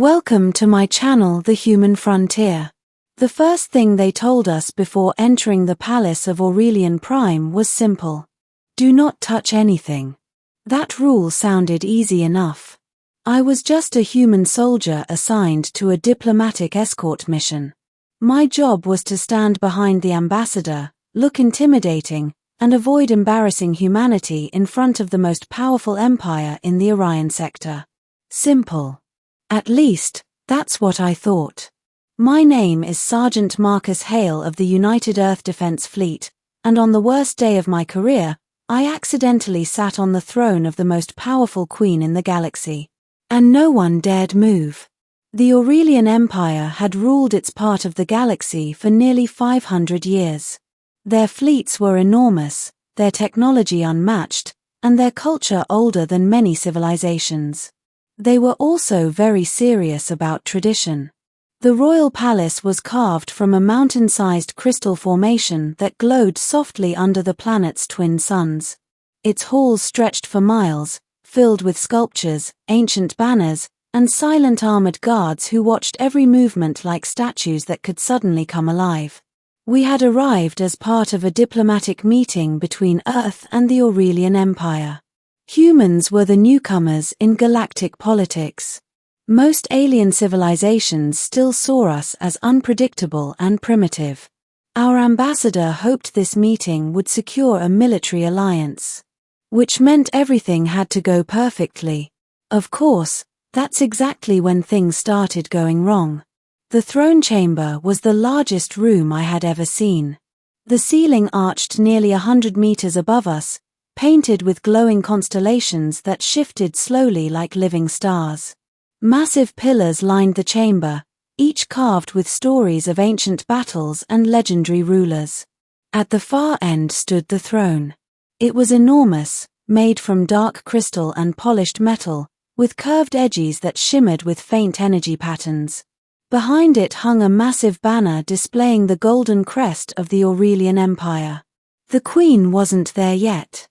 Welcome to my channel, The Human Frontier. The first thing they told us before entering the palace of Aurelian Prime was simple. Do not touch anything. That rule sounded easy enough. I was just a human soldier assigned to a diplomatic escort mission. My job was to stand behind the ambassador, look intimidating, and avoid embarrassing humanity in front of the most powerful empire in the Orion sector. Simple. At least, that's what I thought. My name is Sergeant Marcus Hale of the United Earth Defense Fleet, and on the worst day of my career, I accidentally sat on the throne of the most powerful queen in the galaxy. And no one dared move. The Aurelian Empire had ruled its part of the galaxy for nearly 500 years. Their fleets were enormous, their technology unmatched, and their culture older than many civilizations. They were also very serious about tradition. The royal palace was carved from a mountain-sized crystal formation that glowed softly under the planet's twin suns. Its halls stretched for miles, filled with sculptures, ancient banners, and silent armored guards who watched every movement like statues that could suddenly come alive. We had arrived as part of a diplomatic meeting between Earth and the Aurelian Empire. Humans were the newcomers in galactic politics. Most alien civilizations still saw us as unpredictable and primitive. Our ambassador hoped this meeting would secure a military alliance. Which meant everything had to go perfectly. Of course, that's exactly when things started going wrong. The throne chamber was the largest room I had ever seen. The ceiling arched nearly 100 meters above us, painted with glowing constellations that shifted slowly like living stars. Massive pillars lined the chamber, each carved with stories of ancient battles and legendary rulers. At the far end stood the throne. It was enormous, made from dark crystal and polished metal, with curved edges that shimmered with faint energy patterns. Behind it hung a massive banner displaying the golden crest of the Aurelian Empire. The queen wasn't there yet.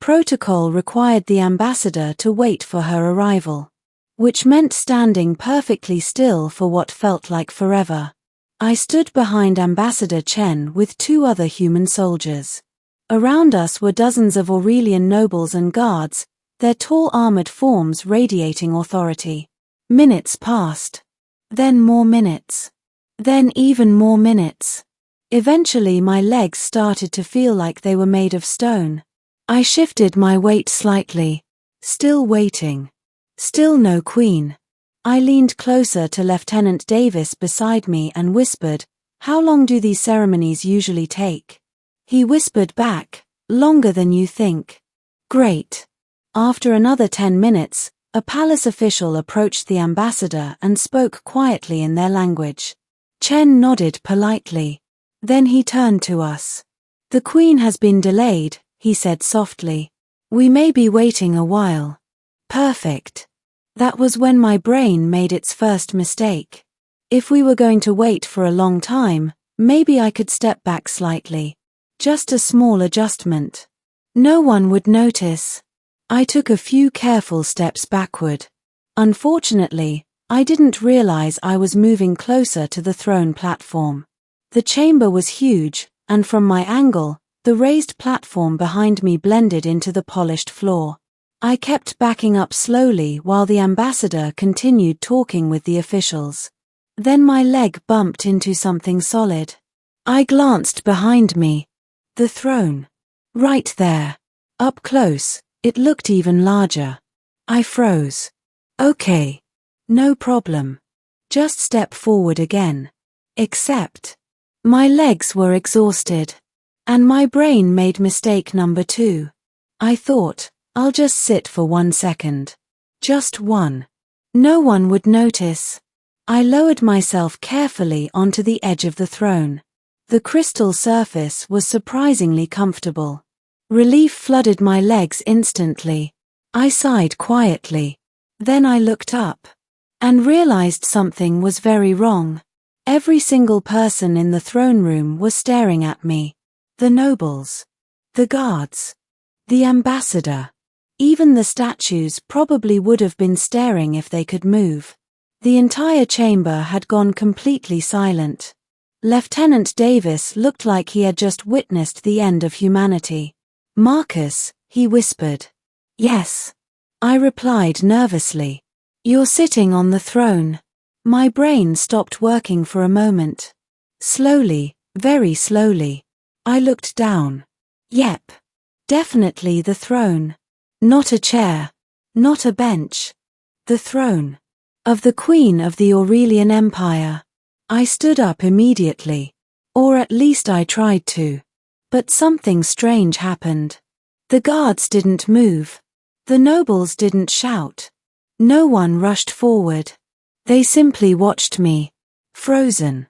Protocol required the ambassador to wait for her arrival, which meant standing perfectly still for what felt like forever. I stood behind Ambassador Chen with two other human soldiers. Around us were dozens of Aurelian nobles and guards, their tall armored forms radiating authority. Minutes passed. Then more minutes. Then even more minutes. Eventually my legs started to feel like they were made of stone. I shifted my weight slightly. Still waiting. Still no queen. I leaned closer to Lieutenant Davis beside me and whispered, "How long do these ceremonies usually take?" He whispered back, "Longer than you think." Great. After another 10 minutes, a palace official approached the ambassador and spoke quietly in their language. Chen nodded politely. Then he turned to us. "The queen has been delayed," he said softly. "We may be waiting a while." Perfect. That was when my brain made its first mistake. If we were going to wait for a long time, maybe I could step back slightly. Just a small adjustment. No one would notice. I took a few careful steps backward. Unfortunately, I didn't realize I was moving closer to the throne platform. The chamber was huge, and from my angle, the raised platform behind me blended into the polished floor. I kept backing up slowly while the ambassador continued talking with the officials. Then my leg bumped into something solid. I glanced behind me. The throne. Right there. Up close, it looked even larger. I froze. Okay. No problem. Just step forward again. Except, my legs were exhausted. And my brain made mistake number 2. I thought, I'll just sit for 1 second. Just one. No one would notice. I lowered myself carefully onto the edge of the throne. The crystal surface was surprisingly comfortable. Relief flooded my legs instantly. I sighed quietly. Then I looked up. And realized something was very wrong. Every single person in the throne room was staring at me. The nobles. The guards. The ambassador. Even the statues probably would have been staring if they could move. The entire chamber had gone completely silent. Lieutenant Davis looked like he had just witnessed the end of humanity. "Marcus," he whispered. "Yes," I replied nervously. "You're sitting on the throne." My brain stopped working for a moment. Slowly, very slowly, I looked down. Yep. Definitely the throne. Not a chair. Not a bench. The throne. Of the Queen of the Aurelian Empire. I stood up immediately. Or at least I tried to. But something strange happened. The guards didn't move. The nobles didn't shout. No one rushed forward. They simply watched me. Frozen.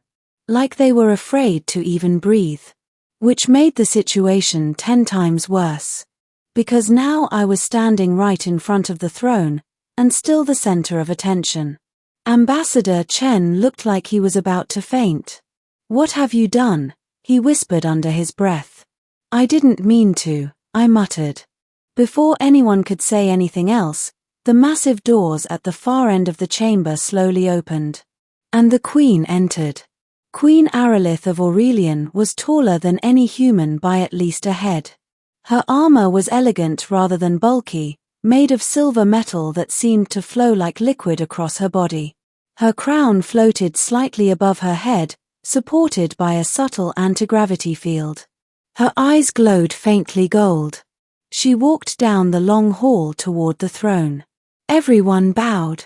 Like they were afraid to even breathe. Which made the situation 10 times worse. Because now I was standing right in front of the throne, and still the center of attention. Ambassador Chen looked like he was about to faint. "What have you done?" he whispered under his breath. "I didn't mean to," I muttered. Before anyone could say anything else, the massive doors at the far end of the chamber slowly opened. And the Queen entered. Queen Aralith of Aurelian was taller than any human by at least a head. Her armor was elegant rather than bulky, made of silver metal that seemed to flow like liquid across her body. Her crown floated slightly above her head, supported by a subtle anti-gravity field. Her eyes glowed faintly gold. She walked down the long hall toward the throne. Everyone bowed.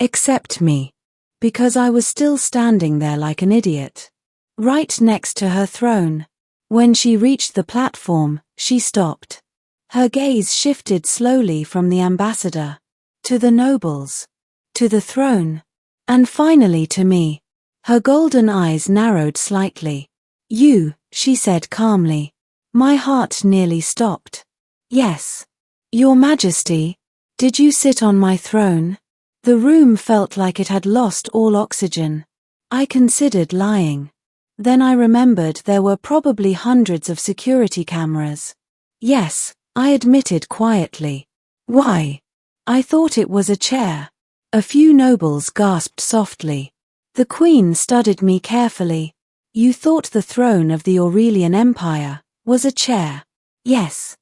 Except me. Because I was still standing there like an idiot. Right next to her throne. When she reached the platform, she stopped. Her gaze shifted slowly from the ambassador, to the nobles, to the throne, and finally to me. Her golden eyes narrowed slightly. "You," she said calmly. My heart nearly stopped. "Yes. Your Majesty, did you sit on my throne?" The room felt like it had lost all oxygen. I considered lying. Then I remembered there were probably hundreds of security cameras. "Yes," I admitted quietly. "Why?" "I thought it was a chair." A few nobles gasped softly. The Queen studied me carefully. "You thought the throne of the Aurelian Empire was a chair?" "Yes."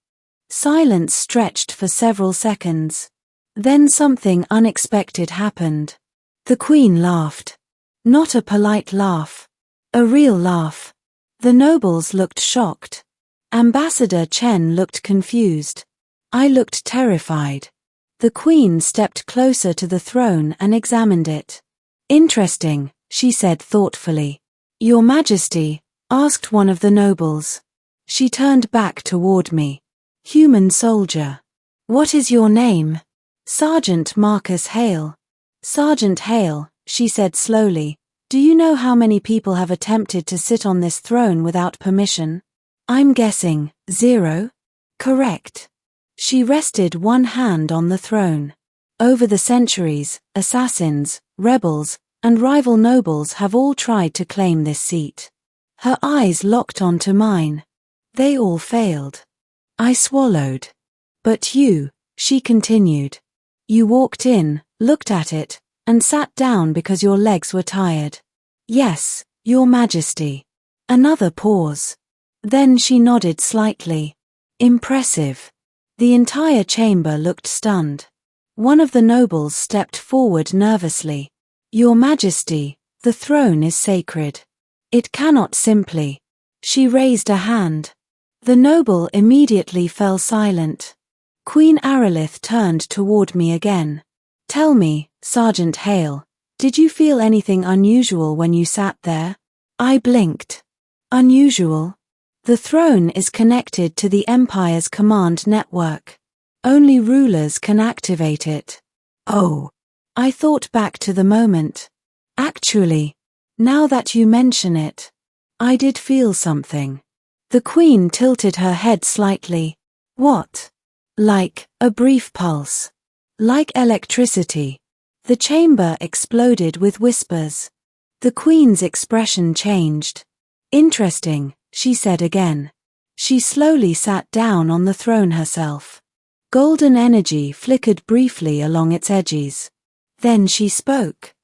Silence stretched for several seconds. Then something unexpected happened. The Queen laughed. Not a polite laugh. A real laugh. The nobles looked shocked. Ambassador Chen looked confused. I looked terrified. The Queen stepped closer to the throne and examined it. "Interesting," she said thoughtfully. "Your Majesty," asked one of the nobles. She turned back toward me. "Human soldier. What is your name?" "Sergeant Marcus Hale." "Sergeant Hale," she said slowly, "do you know how many people have attempted to sit on this throne without permission?" "I'm guessing 0. "Correct." She rested one hand on the throne. "Over the centuries, assassins, rebels, and rival nobles have all tried to claim this seat." Her eyes locked onto mine. "They all failed." I swallowed. "But you," she continued. "You walked in, looked at it, and sat down because your legs were tired." "Yes, Your Majesty." Another pause. Then she nodded slightly. "Impressive." The entire chamber looked stunned. One of the nobles stepped forward nervously. "Your Majesty, the throne is sacred. It cannot simply." She raised a hand. The noble immediately fell silent. Queen Aralith turned toward me again. "Tell me, Sergeant Hale, did you feel anything unusual when you sat there?" I blinked. "Unusual?" "The throne is connected to the Empire's command network. Only rulers can activate it." "Oh." I thought back to the moment. Actually, now that you mention it, I did feel something. The Queen tilted her head slightly. "What?" "Like a brief pulse. Like electricity." The chamber exploded with whispers. The Queen's expression changed. "Interesting," she said again. She slowly sat down on the throne herself. Golden energy flickered briefly along its edges. Then she spoke.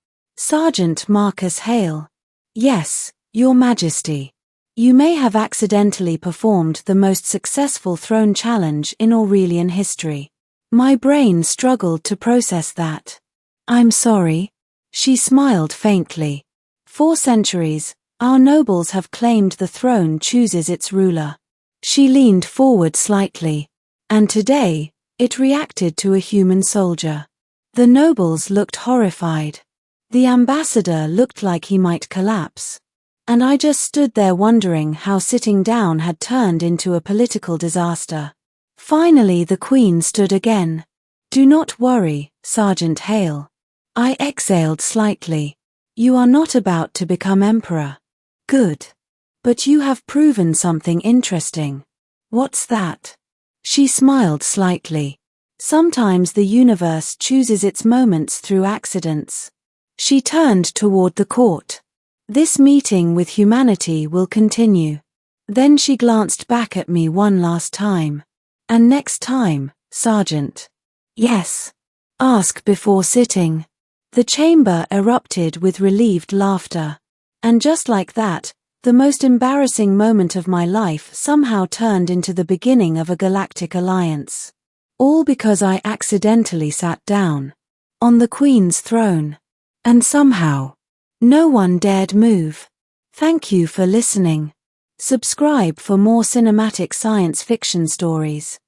Sergeant Marcus Hale. Yes, Your Majesty. You may have accidentally performed the most successful throne challenge in Aurelian history. My brain struggled to process that. I'm sorry. She smiled faintly. 4 centuries, our nobles have claimed the throne chooses its ruler. She leaned forward slightly. And today, it reacted to a human soldier. The nobles looked horrified. The ambassador looked like he might collapse. And I just stood there wondering how sitting down had turned into a political disaster. Finally the Queen stood again. Do not worry, Sergeant Hale. I exhaled slightly. You are not about to become emperor. Good. But you have proven something interesting. What's that? She smiled slightly. Sometimes the universe chooses its moments through accidents. She turned toward the court. This meeting with humanity will continue. Then she glanced back at me one last time. And next time, Sergeant. Yes. Ask before sitting. The chamber erupted with relieved laughter. And just like that, the most embarrassing moment of my life somehow turned into the beginning of a galactic alliance. All because I accidentally sat down. On the Queen's throne. And somehow, no one dared move. Thank you for listening. Subscribe for more cinematic science fiction stories.